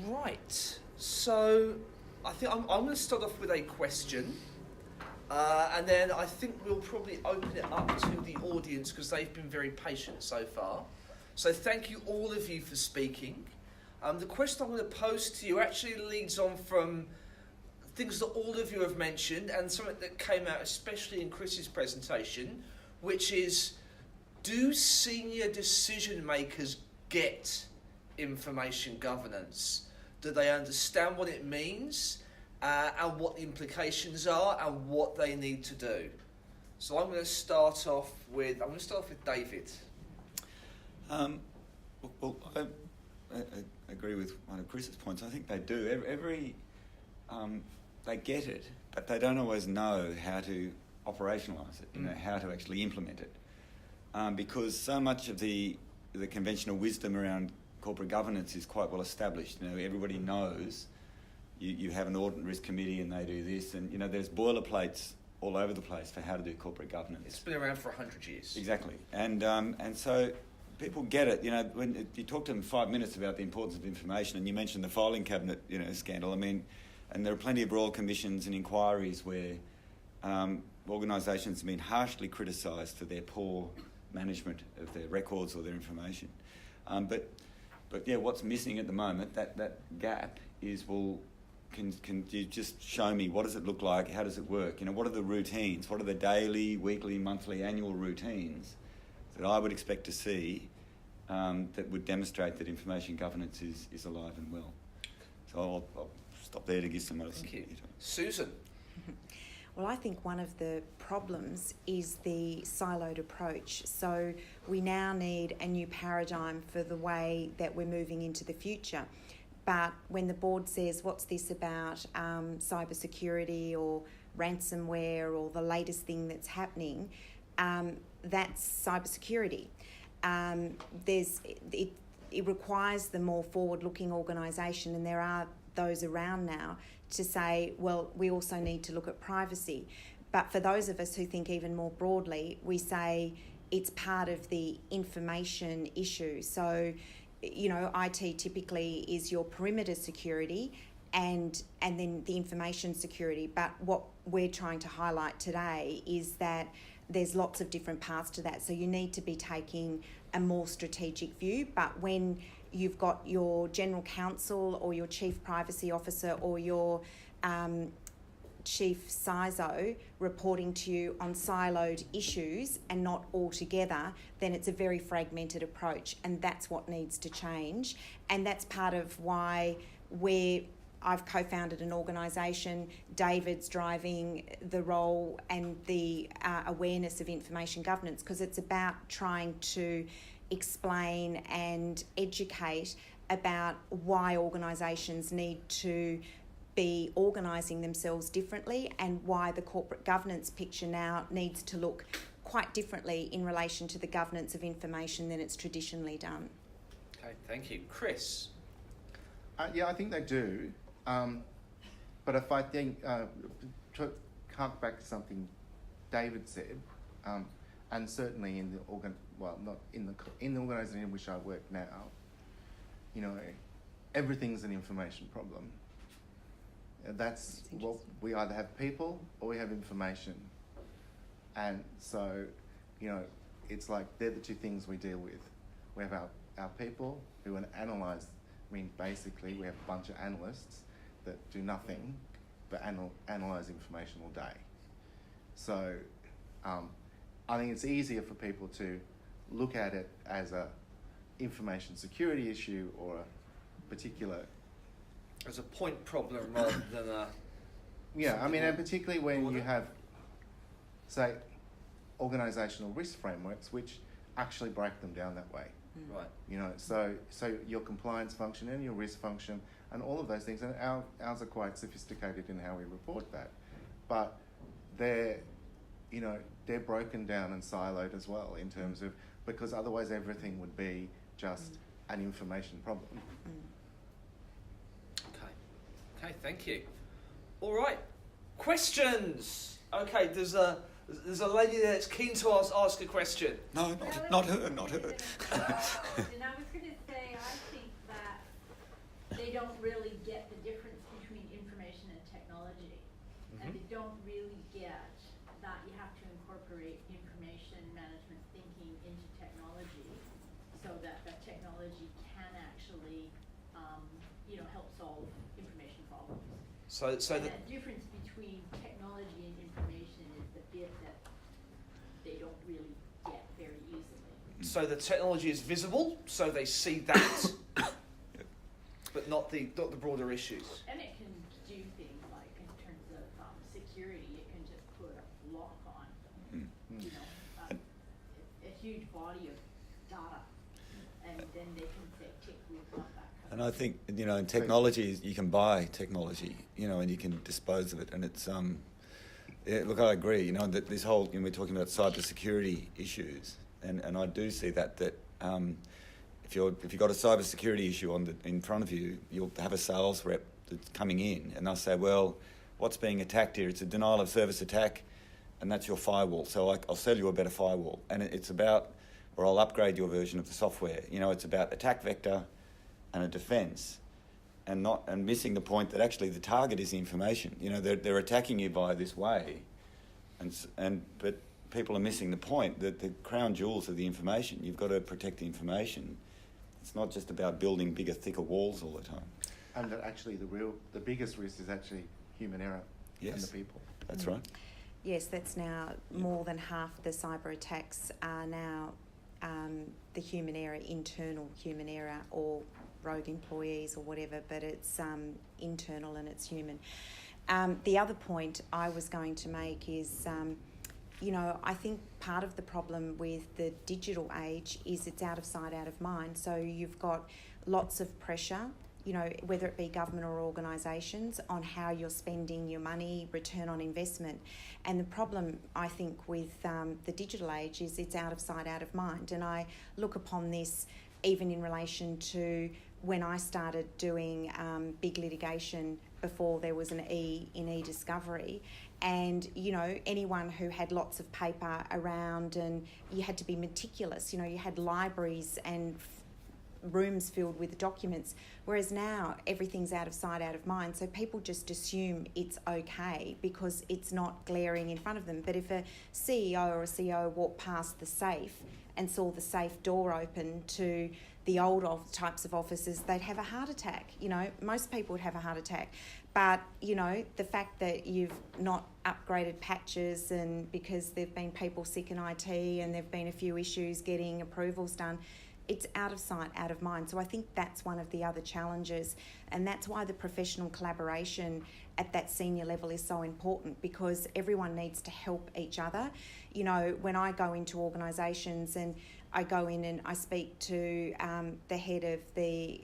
Right, so I think I'm going to start off with a question, and then I think we'll probably open it up to the audience because they've been very patient so far. So thank you all of you for speaking. The question I'm going to pose to you actually leads on from things that all of you have mentioned and something that came out especially in Chris's presentation, which is, do senior decision makers get information governance? Do they understand what it means and what the implications are and what they need to do? So I'm going to start off with David. Well, I agree with one of Chris's points. I think they do. They get it, but they don't always know how to operationalise it. How to actually implement it, because so much of the conventional wisdom around corporate governance is quite well established. Everybody knows you have an audit and risk committee and they do this, and there's boilerplates all over the place for how to do corporate governance. It's been around for 100 years. Exactly, and so people get it. When you talk to them 5 minutes about the importance of information, and you mentioned the filing cabinet, scandal. And there are plenty of royal commissions and inquiries where organisations have been harshly criticised for their poor management of their records or their information. But what's missing at the moment, that gap is, can you just show me, what does it look like, how does it work? What are the routines? What are the daily, weekly, monthly, annual routines that I would expect to see that would demonstrate that information governance is alive and well? So I'll stop there to give some other. Thank you. Susan? Well, I think one of the problems is the siloed approach. So we now need a new paradigm for the way that we're moving into the future. But when the board says, what's this about cybersecurity or ransomware or the latest thing that's happening, that's cybersecurity. It requires the more forward-looking organisation, and there are those around now to say, well, we also need to look at privacy. But for those of us who think even more broadly, we say it's part of the information issue. So, IT typically is your perimeter security and then the information security. But what we're trying to highlight today is that there's lots of different paths to that. So you need to be taking a more strategic view. But when you've got your general counsel or your chief privacy officer or your chief CISO reporting to you on siloed issues and not all together, then it's a very fragmented approach, and that's what needs to change. And that's part of why I've co-founded an organisation. David's driving the role and the awareness of information governance, because it's about trying to explain and educate about why organisations need to be organising themselves differently and why the corporate governance picture now needs to look quite differently in relation to the governance of information than it's traditionally done. Okay, thank you. Chris? I think they do. But if I think, to hark back to something David said, and certainly in the organisation in which I work now, everything's an information problem. That's what we either have people or we have information, and so it's like they're the two things we deal with. We have our people who analyse. Basically we have a bunch of analysts that do nothing but analyse information all day. So I think it's easier for people to look at it as a information security issue or a particular... As a point problem rather than a... Yeah, and particularly when you have, say, organisational risk frameworks which actually break them down that way. Right. So your compliance function and your risk function and all of those things, and ours are quite sophisticated in how we report that, but they're broken down and siloed as well in terms of, because otherwise everything would be just an information problem. Okay, thank you. All right, questions. Okay, there's a lady there that's keen to ask a question. No, not her. And I was going to say, I think that they don't don't really get the difference between information and technology. And they don't really get that you have to incorporate information management thinking into technology so that the technology can actually, help solve information problems. So and the difference between technology and information is the bit that they don't really get very easily. So the technology is visible, so they see that, but not the broader issues. And it can do things like, in terms of security, it can just put a lock on, a huge body of data, and then they can say, tick, we've got that. And I think, in technology, you can buy technology, and you can dispose of it. And it's, look, I agree, that this whole, we're talking about cybersecurity issues, and I do see that if you've got a cybersecurity issue in front of you, you'll have a sales rep that's coming in, and they'll say, well, what's being attacked here? It's a denial of service attack, and that's your firewall. So I'll sell you a better firewall. And it's about, or I'll upgrade your version of the software. It's about attack vector and a defence, and missing the point that actually the target is the information. They're attacking you by this way, but people are missing the point that the crown jewels are the information. You've got to protect the information. It's not just about building bigger, thicker walls all the time. And that actually the biggest risk is actually human error and the people. That's right. Yes, that's now more than half the cyber attacks are now the human error, internal human error, or rogue employees or whatever, but it's internal and it's human. The other point I was going to make is, I think part of the problem with the digital age is it's out of sight, out of mind. So you've got lots of pressure, whether it be government or organisations, on how you're spending your money, return on investment. And the problem, I think, with the digital age is it's out of sight, out of mind. And I look upon this even in relation to when I started doing big litigation before there was an E in e-discovery. And, anyone who had lots of paper around, and you had to be meticulous, you had libraries and rooms filled with documents, whereas now everything's out of sight, out of mind. So people just assume it's okay because it's not glaring in front of them. But if a CEO or a CEO walked past the safe and saw the safe door open to the old types of offices, they'd have a heart attack. Most people would have a heart attack. But, the fact that you've not upgraded patches, and because there've been people sick in IT and there've been a few issues getting approvals done, it's out of sight, out of mind. So I think that's one of the other challenges, and that's why the professional collaboration at that senior level is so important, because everyone needs to help each other. When I go into organisations and I go in and I speak to the head of the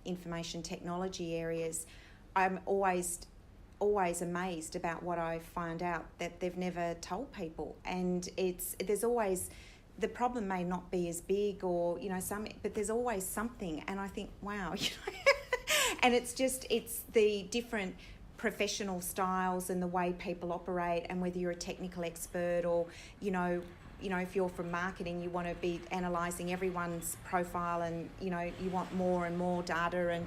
information technology areas, I'm always amazed about what I find out that they've never told people. And there's always, the problem may not be as big or, but there's always something. And I think, wow, and it's the different professional styles and the way people operate, and whether you're a technical expert or, if you're from marketing, you want to be analysing everyone's profile, and, you want more and more data, and,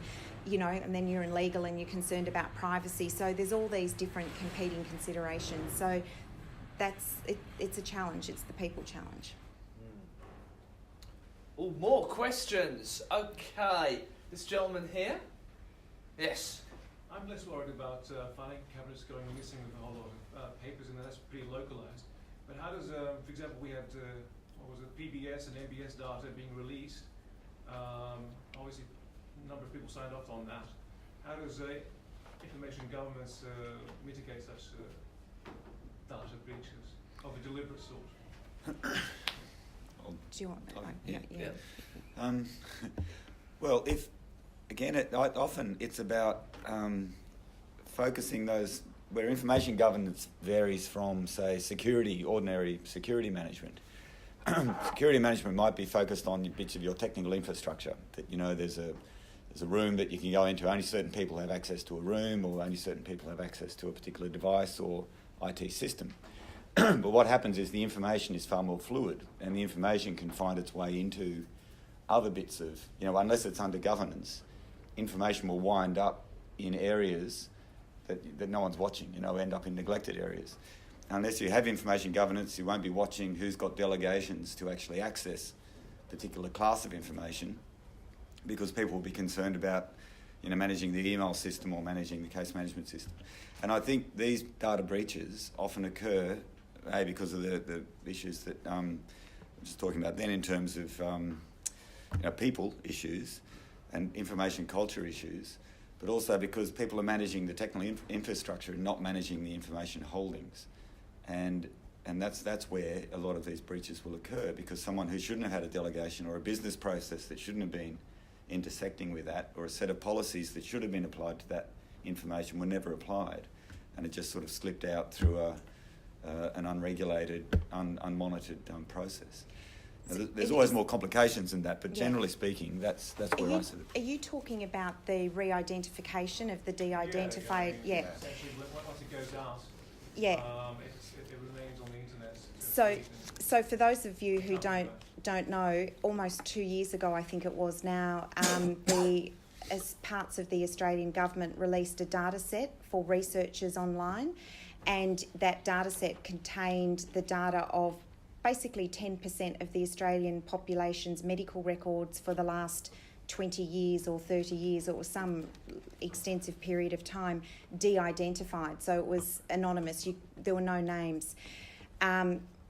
and then you're in legal and you're concerned about privacy. So there's all these different competing considerations. So it's a challenge. It's the people challenge. Oh, more questions. Okay. This gentleman here. Yes. I'm less worried about filing cabinets going missing with a whole lot of papers, and that's pretty localised. But how does, for example, we had, PBS and NBS data being released. Obviously, a number of people signed off on that. How does information governance mitigate such data breaches of a deliberate sort? Do you want that? Yeah. Well, often it's about focusing those where information governance varies from, say, ordinary security management. Security management might be focused on bits of your technical infrastructure. That there's a room that you can go into. Only certain people have access to a room, or only certain people have access to a particular device or IT system. But what happens is the information is far more fluid, and the information can find its way into other bits of, unless it's under governance, information will wind up in areas that no one's watching, end up in neglected areas. Unless you have information governance, you won't be watching who's got delegations to actually access a particular class of information, because people will be concerned about managing the email system or managing the case management system. And I think these data breaches often occur, because of the issues that I'm just talking about then in terms of people issues and information culture issues, but also because people are managing the technical infrastructure and not managing the information holdings. And that's where a lot of these breaches will occur, because someone who shouldn't have had a delegation, or a business process that shouldn't have been intersecting with that, or a set of policies that should have been applied to that information were never applied, and it just sort of slipped out through an unregulated, unmonitored process. Now, there's always more complications than that, but generally speaking, that's where I see it. Are you talking about the re-identification of the de-identified? Yeah. Essentially, once it goes out, Yeah. it remains on the internet. So for those of you who don't know, almost 2 years ago, I think it was now, as parts of the Australian government released a data set for researchers online, and that data set contained the data of basically 10% of the Australian population's medical records for the last 20 years or 30 years or some extensive period of time de-identified. So it was anonymous. There were no names.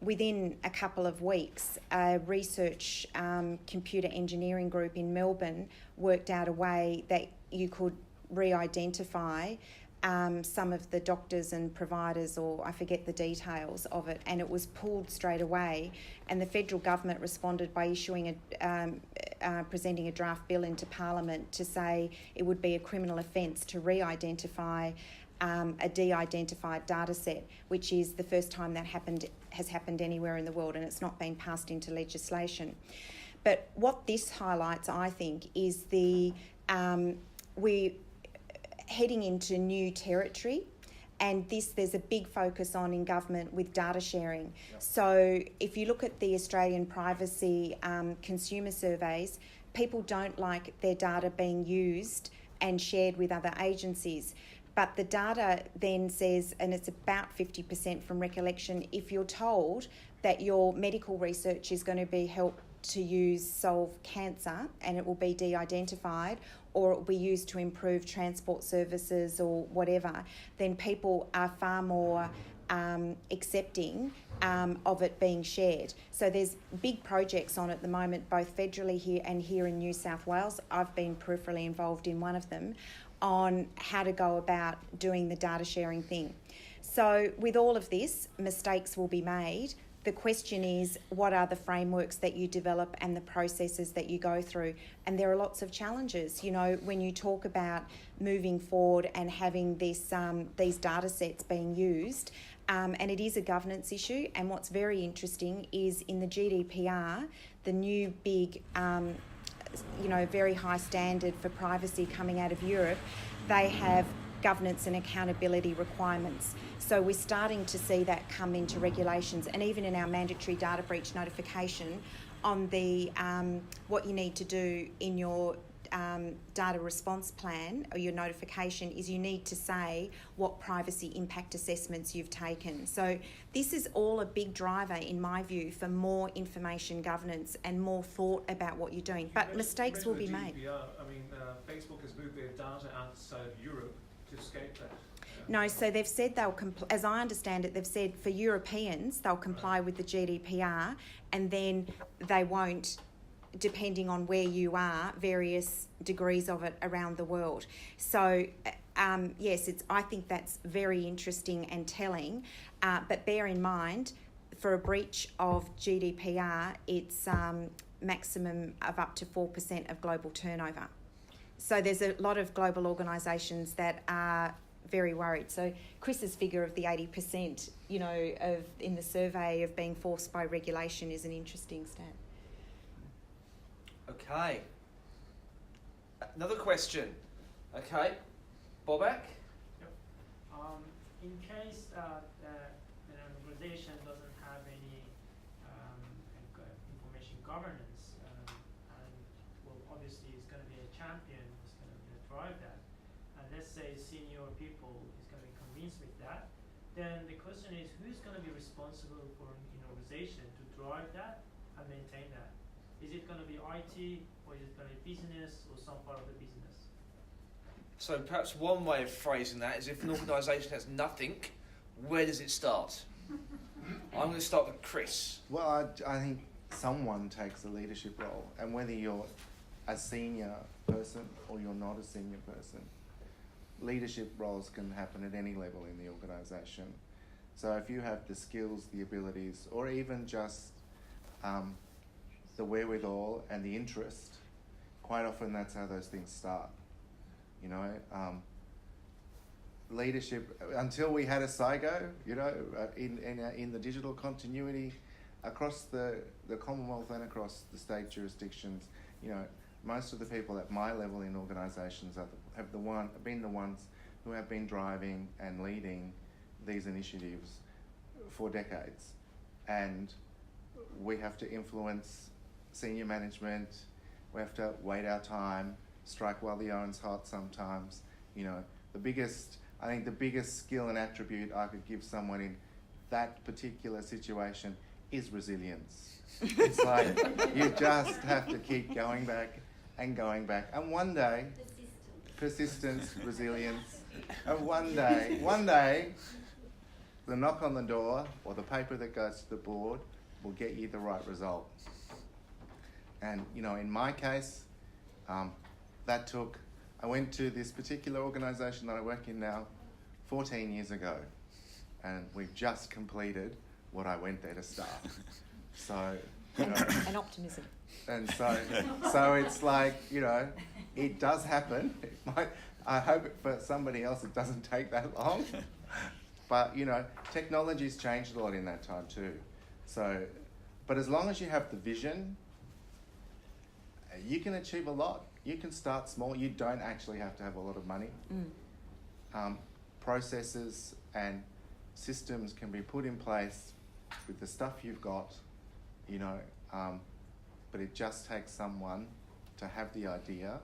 Within a couple of weeks, a research computer engineering group in Melbourne worked out a way that you could re-identify some of the doctors and providers, or I forget the details of it, and it was pulled straight away. And the federal government responded by issuing presenting a draft bill into Parliament to say it would be a criminal offence to re-identify a de-identified data set, which is the first time that has happened anywhere in the world, and it's not been passed into legislation. But what this highlights, I think, is we're heading into new territory, and there's a big focus on in government with data sharing. Yep. So if you look at the Australian privacy consumer surveys, people don't like their data being used and shared with other agencies. But the data then says, and it's about 50% from recollection, if you're told that your medical research is going to be helped to solve cancer and it will be de-identified, or it will be used to improve transport services or whatever, then people are far more accepting of it being shared. So there's big projects on at the moment, both federally here in New South Wales. I've been peripherally involved in one of them, on how to go about doing the data sharing thing. So with all of this, mistakes will be made. The question is, what are the frameworks that you develop and the processes that you go through? And there are lots of challenges. When you talk about moving forward and having these data sets being used, and it is a governance issue. And what's very interesting is in the GDPR, the new big very high standard for privacy coming out of Europe, they have governance and accountability requirements. So we're starting to see that come into regulations, and even in our mandatory data breach notification on the what you need to do in your data response plan or your notification is you need to say what privacy impact assessments you've taken. So this is all a big driver, in my view, for more information governance and more thought about what you're doing. But mistakes will be made. Facebook has moved their data outside of Europe to escape that. No, so they've said as I understand it, they've said for Europeans they'll comply with the GDPR, and then they won't, depending on where you are, various degrees of it around the world. So, yes, I think that's very interesting and telling, but bear in mind, for a breach of GDPR, it's maximum of up to 4% of global turnover. So there's a lot of global organisations that are very worried. So Chris's figure of the 80%, in the survey of being forced by regulation is an interesting stat. Okay. Another question. Okay. Bobak? Yep. In case an organization doesn't have any information governance, and obviously it's going to be a champion, it's going to be a say senior people is going to be convinced with that, then the question is who's going to be responsible for an organization to drive that and maintain that? Is it going to be IT, or is it going to be business, or some part of the business? So perhaps one way of phrasing that is if an organisation has nothing, where does it start? I'm going to start with Chris. Well, I think someone takes a leadership role, and whether you're a senior person or you're not a senior person, leadership roles can happen at any level in the organisation. So if you have the skills, the abilities, or even just the wherewithal and the interest, quite often that's how those things start. You know, leadership, until we had a SIGO, you know, in the digital continuity across the Commonwealth and across the state jurisdictions, you know, most of the people at my level in organisations have been the ones who have been driving and leading these initiatives for decades. And we have to influence senior management, we have to wait our time, strike while the iron's hot sometimes. You know, I think the biggest skill and attribute I could give someone in that particular situation is resilience. It's like you just have to keep going back and going back. And one day, persistence, resilience, and one day, the knock on the door or the paper that goes to the board will get you the right result. And, you know, in my case, I went to this particular organisation that I work in now 14 years ago, and we've just completed what I went there to start. So, you know, And optimism. and so it's like, you know, it does happen. I hope for somebody else it doesn't take that long. But, you know, technology's changed a lot in that time too. So, but as long as you have the vision, you can achieve a lot. You can start small. You don't actually have to have a lot of money. Processes and systems can be put in place with the stuff you've got, you know, but it just takes someone to have the idea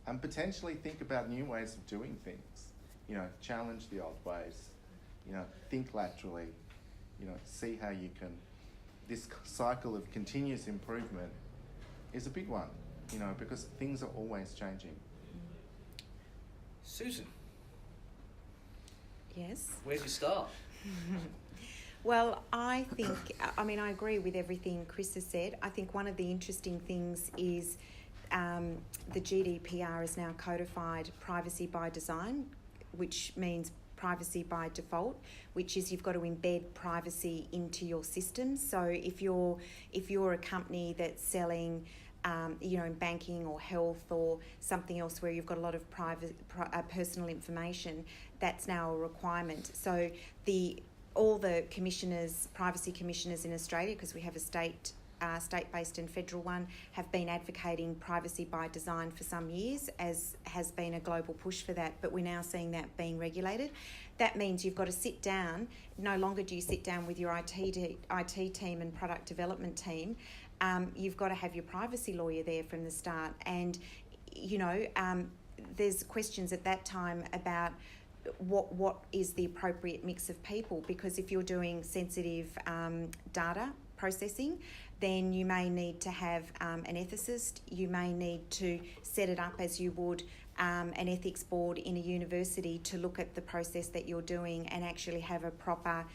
and potentially think about new ways of doing things, you know, challenge the old ways, you know, think laterally, you know, see how you can, this cycle of continuous improvement is a big one, you know, because things are always changing. Susan, Yes. where do you start? Well, I agree with everything Chris has said. I think one of the interesting things is the GDPR is now codified privacy by design, which means privacy by default, which is you've got to embed privacy into your systems. So if you're a company that's selling in banking or health or something else where you've got a lot of personal information, that's now a requirement. So all the commissioners, privacy commissioners in Australia, because we have a state-based and federal one, have been advocating privacy by design for some years, as has been a global push for that, but we're now seeing that being regulated. That means you've got to sit down. No longer do you sit down with your IT team and product development team. You've got to have your privacy lawyer there from the start. And, there's questions at that time about what is the appropriate mix of people, because if you're doing sensitive data processing, then you may need to have an ethicist. You may need to set it up as you would an ethics board in a university to look at the process that you're doing and actually have a proper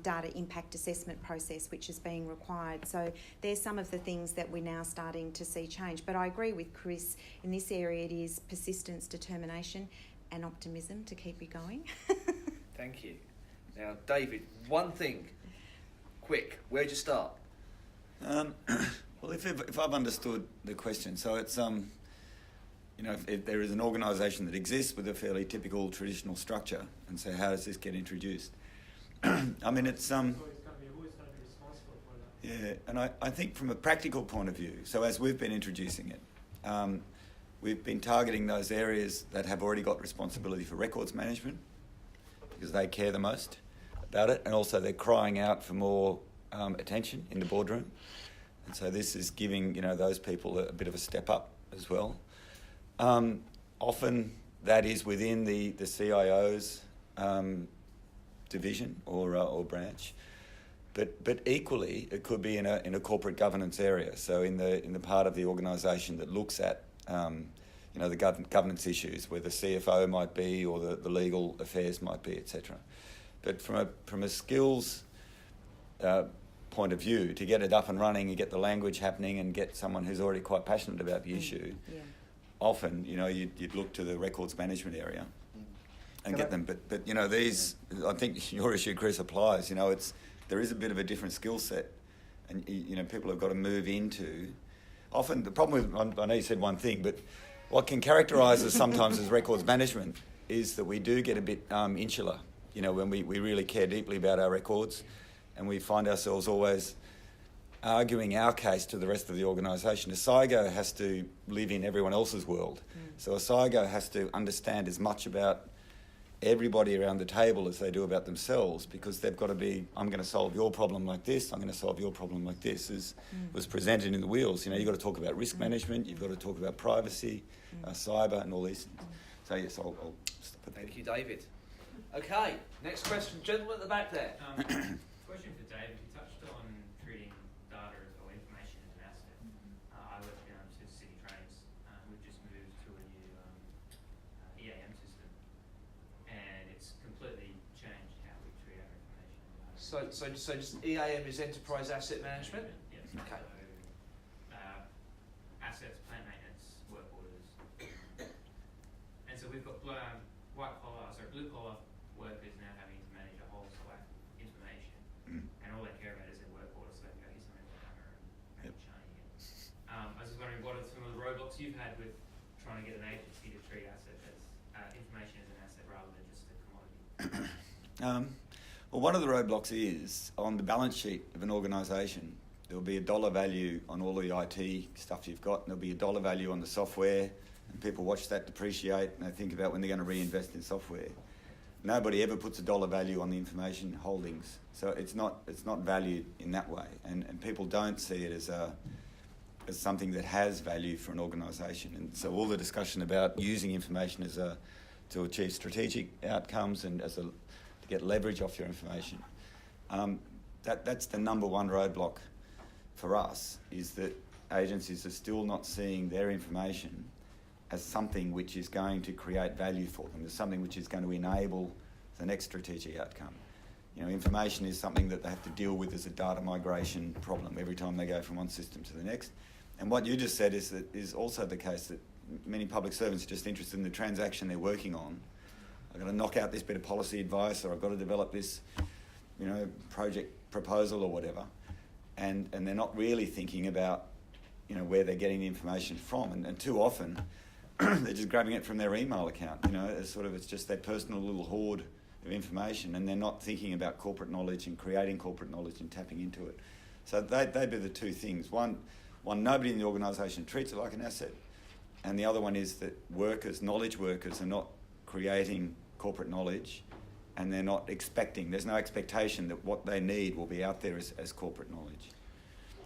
data impact assessment process, which is being required. So there's some of the things that we're now starting to see change. But I agree with Chris, in this area it is persistence, determination and optimism to keep you going. Thank you. Now, David, one thing, quick, where'd you start? Well, if I've understood the question, so it's if there is an organisation that exists with a fairly typical traditional structure, and so how does this get introduced? I mean, it's So it's going to be who is going to be responsible for that? Yeah, and I think from a practical point of view, so as we've been introducing it, we've been targeting those areas that have already got responsibility for records management, because they care the most about it, and also they're crying out for more attention in the boardroom. And so this is giving those people a bit of a step up as well. Often that is within the CIO's division or branch. But equally, it could be in a corporate governance area. So in the part of the organisation that looks at the governance issues, where the CFO might be or the legal affairs might be, etc. But from a skills point of view, to get it up and running, you get the language happening, and get someone who's already quite passionate about the issue. Yeah. Often, you'd look to the records management area and get them. But these, I think your issue, Chris, applies. There is a bit of a different skill set, and people have got to move into. Often the problem with, I know you said one thing, but what can characterise us sometimes as records management is that we do get a bit insular. When we really care deeply about our records, and we find ourselves always arguing our case to the rest of the organisation. A SIGO has to live in everyone else's world. So a SIGO has to understand as much about everybody around the table as they do about themselves, because they've got to be, I'm going to solve your problem like this, I'm going to solve your problem like this, as was presented in the wheels. You've got to talk about risk management, you've got to talk about privacy, cyber and all these things. So yes, I'll stop it there. Thank you, David. Okay, next question. Gentleman at the back there. Question for David. You touched on treating data or information as an asset. I work to City Trains. We've just moved to a new EAM system, and it's completely changed how we treat our information. So just EAM is Enterprise Asset Management? Yes. Okay. So, assets, plant maintenance, work orders. And so we've got blue collar workers now having to manage a whole swathe of information. And all they care about is their work order, so they can go, here's something on the camera and shiny it. I was just wondering, what are some of the roadblocks you've had with trying to get an agency to treat information as an asset rather than just a commodity? Well, one of the roadblocks is on the balance sheet of an organisation, there'll be a dollar value on all the IT stuff you've got, and there'll be a dollar value on the software, and people watch that depreciate, and they think about when they're going to reinvest in software. Nobody ever puts a dollar value on the information holdings, so it's not valued in that way, and people don't see it as something that has value for an organisation. And so all the discussion about using information to achieve strategic outcomes and to get leverage off your information, that's the number one roadblock for us, is that agencies are still not seeing their information as something which is going to create value for them, as something which is going to enable the next strategic outcome. Information is something that they have to deal with as a data migration problem every time they go from one system to the next. And what you just said is also the case, that many public servants are just interested in the transaction they're working on. I've got to knock out this bit of policy advice, or I've got to develop this, project proposal or whatever. And they're not really thinking about, where they're getting the information from. And too often, they're just grabbing it from their email account. It's just their personal little hoard of information, and they're not thinking about corporate knowledge and creating corporate knowledge and tapping into it. So they'd be the two things. One, nobody in the organisation treats it like an asset, and the other one is that knowledge workers are not creating corporate knowledge, and they're not expecting. There's no expectation that what they need will be out there as corporate knowledge.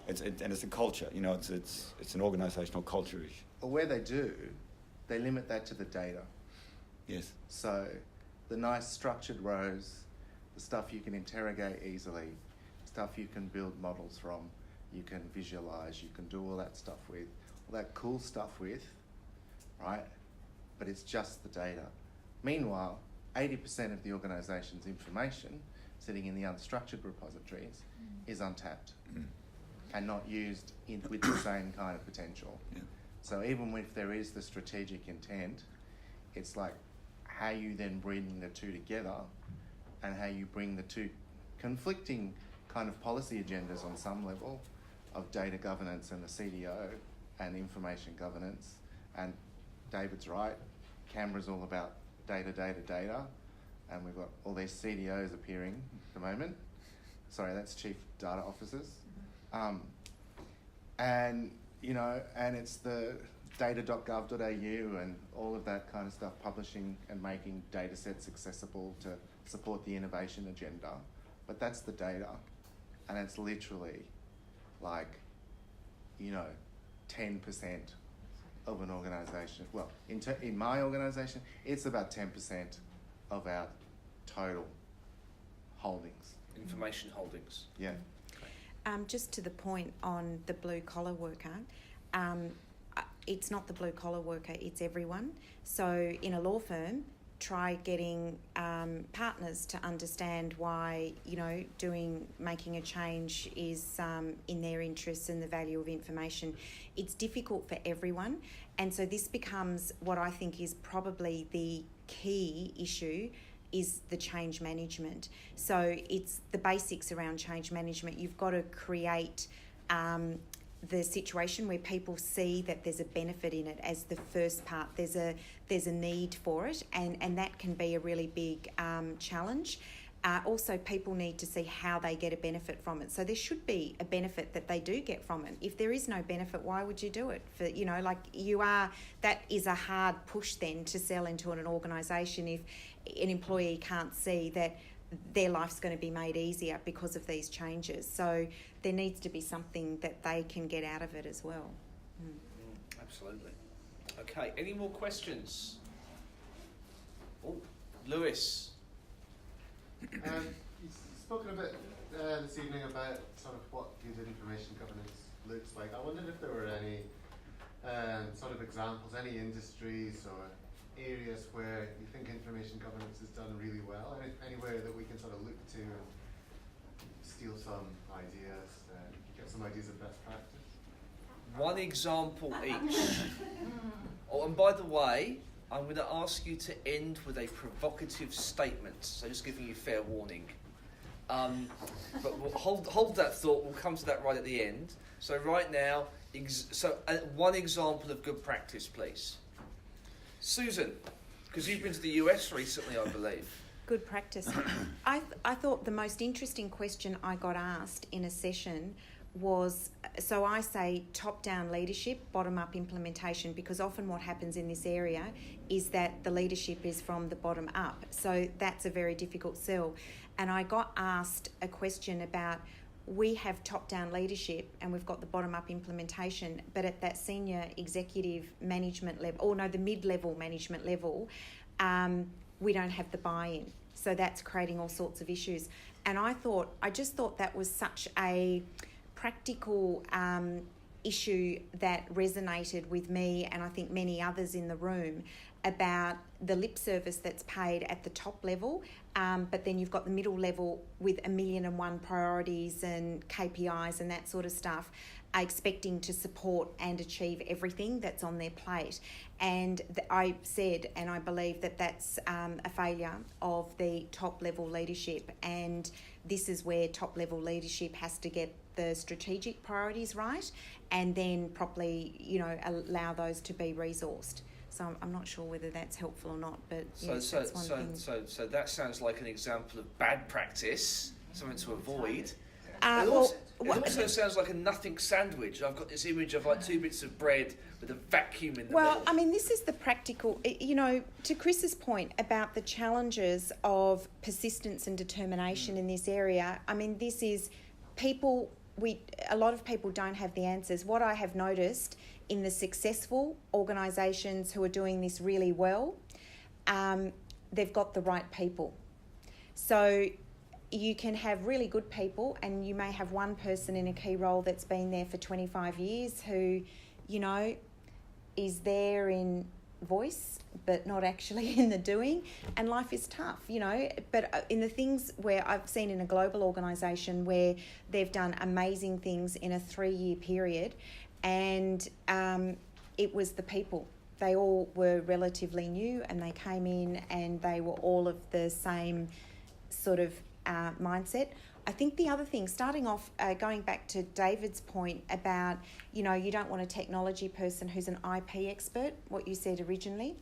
And it's a culture. It's an organisational culture issue. Or where they do, they limit that to the data. Yes. So the nice structured rows, the stuff you can interrogate easily, stuff you can build models from, you can visualize, you can do all that stuff with, all that cool stuff with, right? But it's just the data. Meanwhile, 80% of the organisation's information sitting in the unstructured repositories is untapped and not used with the same kind of potential. Yeah. So even if there is the strategic intent, it's like how you then bring the two together, and how you bring the two conflicting kind of policy agendas on some level of data governance and the CDO and information governance. And David's right, Canberra's all about data, and we've got all these CDOs appearing at the moment. Sorry, that's Chief Data Officers. And it's the data.gov.au and all of that kind of stuff, publishing and making data sets accessible to support the innovation agenda. But that's the data, and it's literally 10% of an organisation. Well, in my organisation, it's about 10% of our total holdings. Information holdings. Yeah. Just to the point on the blue collar worker, it's not the blue collar worker, it's everyone. So in a law firm, try getting partners to understand why, making a change is in their interests and the value of information. It's difficult for everyone, and so this becomes what I think is probably the key issue, is the change management. So it's the basics around change management. You've got to create the situation where people see that there's a benefit in it as the first part. There's a need for it, and that can be a really big challenge. Also, people need to see how they get a benefit from it. So there should be a benefit that they do get from it. If there is no benefit, why would you do it? That is a hard push then to sell into an organisation if an employee can't see that their life's going to be made easier because of these changes. So there needs to be something that they can get out of it as well. Absolutely. Okay, any more questions? Oh, Lewis. You've spoken a bit this evening about sort of what good information governance looks like. I wondered if there were any sort of examples, any industries or areas where you think information governance is done really well, anywhere that we can sort of look to and steal some ideas, get some ideas of best practice. One example each. Oh, and by the way, I'm going to ask you to end with a provocative statement, so just giving you fair warning. But we'll hold that thought, we'll come to that right at the end. So right now, one example of good practice, please. Susan, because you've been to the US recently, I believe. Good practice. I thought the most interesting question I got asked in a session was, so I say top-down leadership, bottom-up implementation, because often what happens in this area is that the leadership is from the bottom up. So that's a very difficult sell. And I got asked a question about, we have top-down leadership and we've got the bottom-up implementation, but at that senior executive management level, or no, the mid-level management level, we don't have the buy-in. So that's creating all sorts of issues. And I just thought that was such a practical issue that resonated with me, and I think many others in the room, about the lip service that's paid at the top level, but then you've got the middle level with 1,000,001 priorities and KPIs and that sort of stuff, expecting to support and achieve everything that's on their plate. And I said, and I believe that that's a failure of the top level leadership, and this is where top level leadership has to get the strategic priorities right, and then properly, allow those to be resourced. So I'm not sure whether that's helpful or not, but that's one thing. So that sounds like an example of bad practice, something to avoid. It also sounds like a nothing sandwich. I've got this image of like 2 bits of bread with a vacuum in the middle. Well, I mean, this is the practical, to Chris's point about the challenges of persistence and determination in this area. I mean, this is a lot of people don't have the answers. What I have noticed in the successful organisations who are doing this really well, they've got the right people. So you can have really good people, and you may have one person in a key role that's been there for 25 years who, is there in voice but not actually in the doing, and life is tough, but in the things where I've seen in a global organisation where they've done amazing things in a 3-year period, and it was the people. They all were relatively new, and they came in and they were all of the same sort of mindset. I think the other thing, starting off, going back to David's point about, you don't want a technology person who's an IP expert, what you said originally.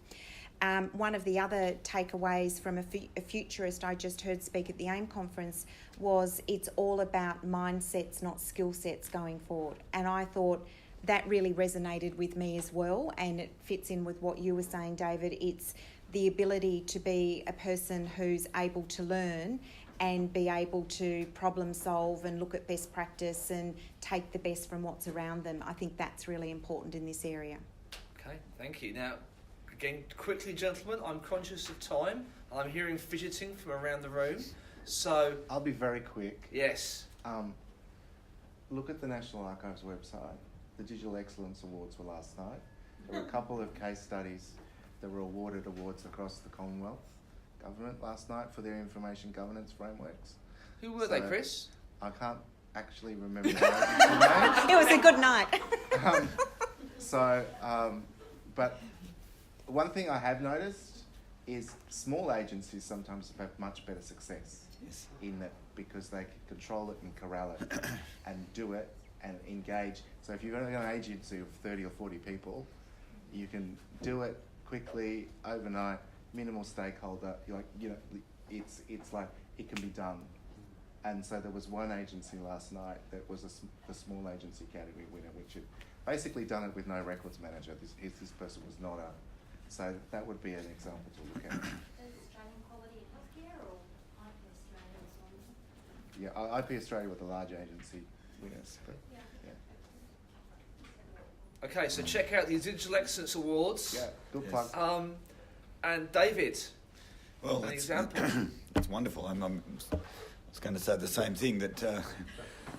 One of the other takeaways from a futurist I just heard speak at the AIM conference was it's all about mindsets, not skill sets going forward. And I thought that really resonated with me as well, and it fits in with what you were saying, David. It's the ability to be a person who's able to learn and be able to problem solve and look at best practice and take the best from what's around them. I think that's really important in this area. Okay, thank you. Now, again, quickly, gentlemen, I'm conscious of time. I'm hearing fidgeting from around the room. So, I'll be very quick. yes. Look at the National Archives website. The Digital Excellence Awards were last night. There were a couple of case studies that were awarded awards across the Commonwealth government last night for their information governance frameworks. Who were they, Chris? I can't actually remember the name. It was a good night. But one thing I have noticed is small agencies sometimes have much better success in that because they can control it and corral it and do it and engage. So if you've got an agency of 30 or 40 people, you can do it quickly, overnight, minimal stakeholder. It's like it can be done. And so there was one agency last night that was the small agency category winner, which had basically done it with no records manager. This person was not a. So that would be an example to look at. Is Australian Quality Healthcare or IP Australia or something? Yeah, IP Australia were the large agency winners. But, Yeah. Okay, so check out the Digital Excellence Awards. yeah, good plug. And David, Well, an example. That's wonderful. I was going to say the same thing that.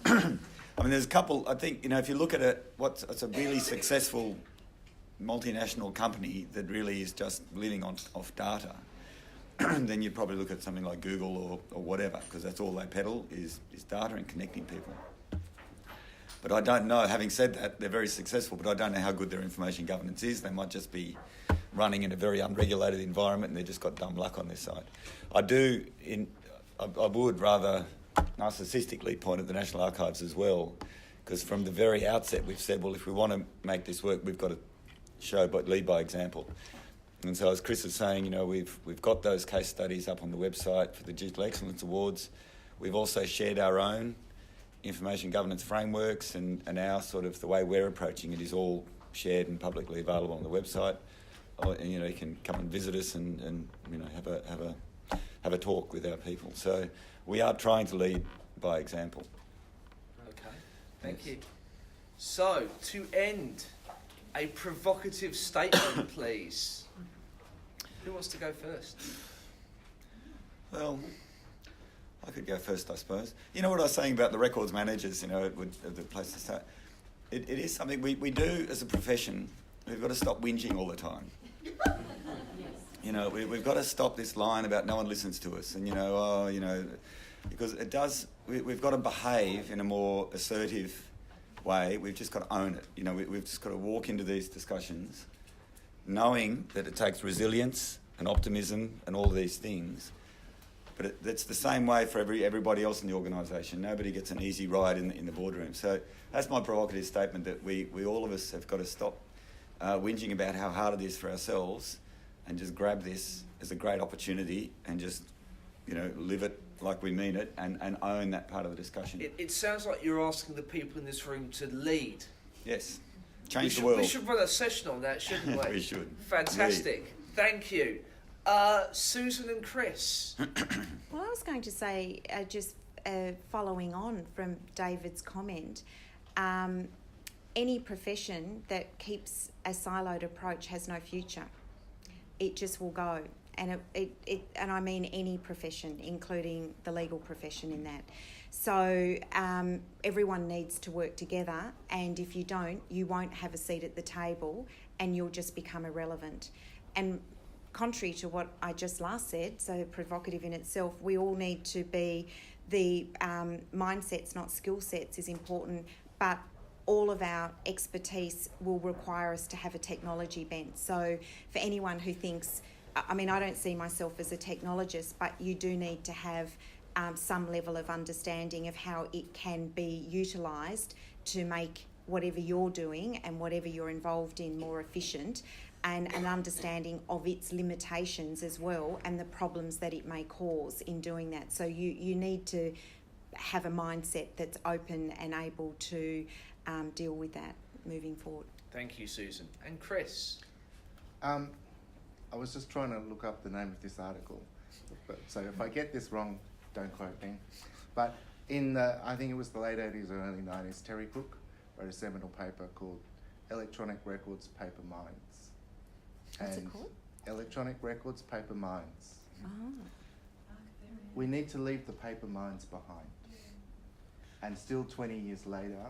I mean, there's a couple. I think if you look at what's a really successful multinational company that really is just living off data, then you'd probably look at something like Google or whatever, because that's all they peddle is data and connecting people. But I don't know, having said that, they're very successful, but I don't know how good their information governance is. They might just be running in a very unregulated environment and they've just got dumb luck on their side. I would rather narcissistically point at the National Archives as well, because from the very outset we've said, well, if we want to make this work, we've got to lead by example. And so as Chris is saying, we've got those case studies up on the website for the Digital Excellence Awards. We've also shared our own information governance frameworks and our sort of the way we're approaching it is all shared and publicly available on the website. And, you can come and visit us and have a talk with our people. So we are trying to lead by example. Okay, thank you. So, to end, a provocative statement, please. Who wants to go first? Well, I could go first, I suppose. You know what I was saying about the records managers, the place to start? It is something we do as a profession. We've got to stop whinging all the time. We've got to stop this line about no one listens to us and, because it does, we've got to behave in a more assertive way. We've just got to own it. We've just got to walk into these discussions knowing that it takes resilience and optimism and all of these things. But it's the same way for everybody else in the organisation. Nobody gets an easy ride in the boardroom. So that's my provocative statement, that we all of us have got to stop whinging about how hard it is for ourselves and just grab this as a great opportunity and just, live it like we mean it and own that part of the discussion. It sounds like you're asking the people in this room to lead. Yes. Change the world. We should run a session on that, shouldn't we? We should. Fantastic. Lead. Thank you. Susan and Chris. Well, I was going to say, following on from David's comment, any profession that keeps a siloed approach has no future. It just will go. And and I mean any profession, including the legal profession in that. So everyone needs to work together, and if you don't, you won't have a seat at the table and you'll just become irrelevant. And contrary to what I just last said, so provocative in itself, we all need to be, the mindsets, not skill sets, is important, but all of our expertise will require us to have a technology bent. So for anyone who thinks, I don't see myself as a technologist, but you do need to have some level of understanding of how it can be utilised to make whatever you're doing and whatever you're involved in more efficient, and an understanding of its limitations as well and the problems that it may cause in doing that. So you need to have a mindset that's open and able to deal with that moving forward. Thank you, Susan. And Chris? I was just trying to look up the name of this article. So if I get this wrong, don't quote me. But in I think it was the late 80s or early 90s, Terry Cook wrote a seminal paper called electronic records, paper minds. What's And it called? electronic records, paper minds. Ah. We need to leave the paper minds behind. And still 20 years later,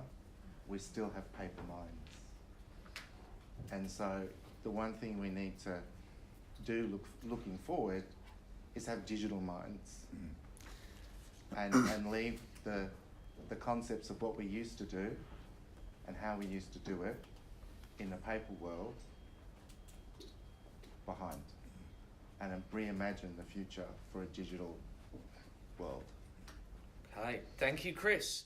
we still have paper minds. And so the one thing we need to do looking forward is have digital minds and leave the concepts of what we used to do and how we used to do it in the paper world behind, and then reimagine the future for a digital world. Okay, thank you, Chris.